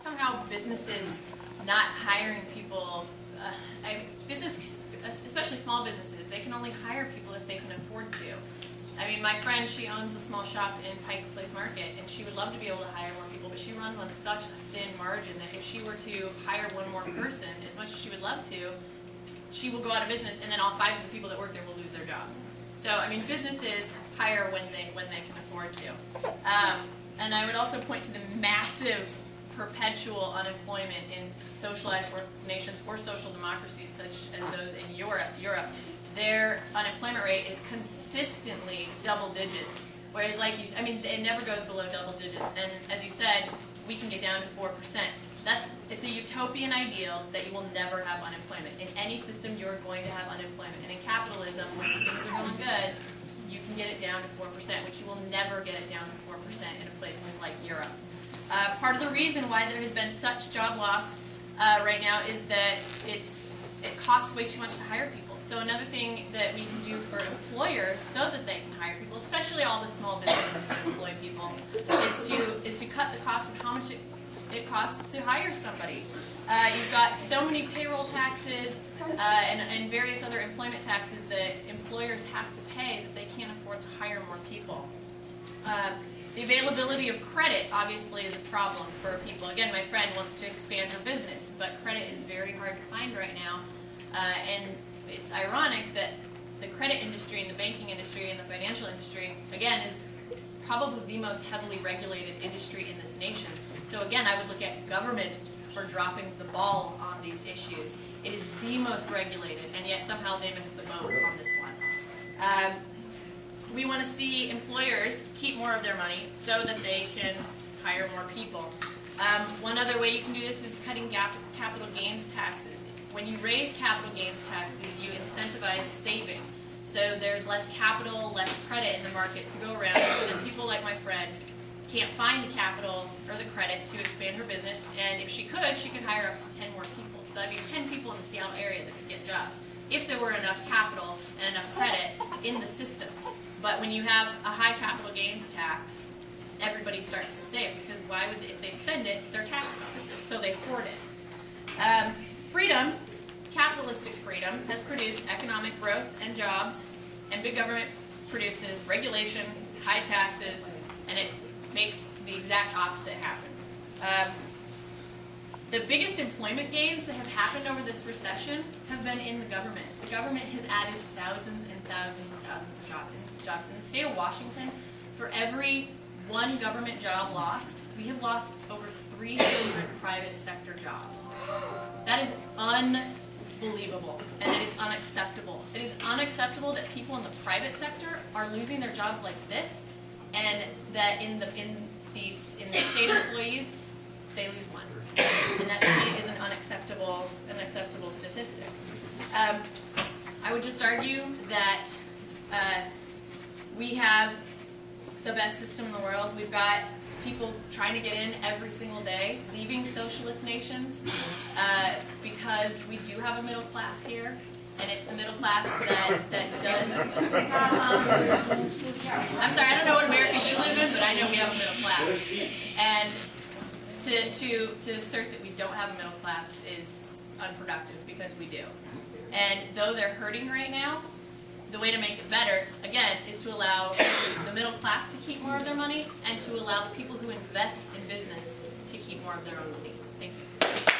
somehow businesses not hiring people, especially small businesses, they can only hire people if they can afford to. I mean, my friend, she owns a small shop in Pike Place Market, and she would love to be able to hire more people, but she runs on such a thin margin that if she were to hire one more person, as much as she would love to, she will go out of business, and then all 5 of the people that work there will lose their jobs. So, I mean, businesses hire when they can afford to. And I would also point to the massive perpetual unemployment in socialized nations or social democracies such as those in Europe. Their unemployment rate is consistently double digits, whereas it never goes below double digits. And as you said, we can get down to 4%. It's a utopian ideal that you will never have unemployment. In any system, you're going to have unemployment. And in capitalism, when things are going good, you can get it down to 4%, which you will never get it down to 4% in a place like Europe. Part of the reason why there has been such job loss right now is that it costs way too much to hire people. So another thing that we can do for employers so that they can hire people, especially all the small businesses that employ people, is to cut the cost of how much it costs to hire somebody. You've got so many payroll taxes and various other employment taxes that employers have to pay that they can't afford to hire more people. The availability of credit obviously is a problem for people. Again, my friend wants to expand her business, but credit is very hard to find right now. And it's ironic that the credit industry and the banking industry and the financial industry, again, is probably the most heavily regulated industry in this nation. So again, I would look at government for dropping the ball on these issues. It is the most regulated, and yet somehow they missed the boat on this one. We want to see employers keep more of their money so that they can hire more people. One other way you can do this is cutting capital gains taxes. When you raise capital gains taxes, you incentivize saving. So there's less capital, less credit in the market to go around, so that people like my friend can't find the capital or the credit to expand her business, and if she could hire up to 10 more people. So that'd be 10 people in the Seattle area that could get jobs, if there were enough capital and enough credit in the system. But when you have a high capital gains tax, everybody starts to save, because why would if they spend it, they're taxed on it, so they hoard it. Freedom, capitalistic freedom, has produced economic growth and jobs, and big government produces regulation, high taxes, and it makes the exact opposite happen. The biggest employment gains that have happened over this recession have been in the government. The government has added thousands and thousands and thousands of jobs. In the state of Washington, for every one government job lost, we have lost over 300 private sector jobs. That is unbelievable, and it is unacceptable. It is unacceptable that people in the private sector are losing their jobs like this, and that in the state employees, they lose one. And that to me is an unacceptable statistic. I would just argue that we have the best system in the world. We've got people trying to get in every single day, leaving socialist nations, because we do have a middle class here, and it's the middle class that does... I'm sorry, I don't know what America you live in, but I know we have a middle class. And to assert that we don't have a middle class is unproductive, because we do. And though they're hurting right now, the way to make it better, again, is to allow the middle class to keep more of their money, and to allow the people who invest in business to keep more of their own money. Thank you.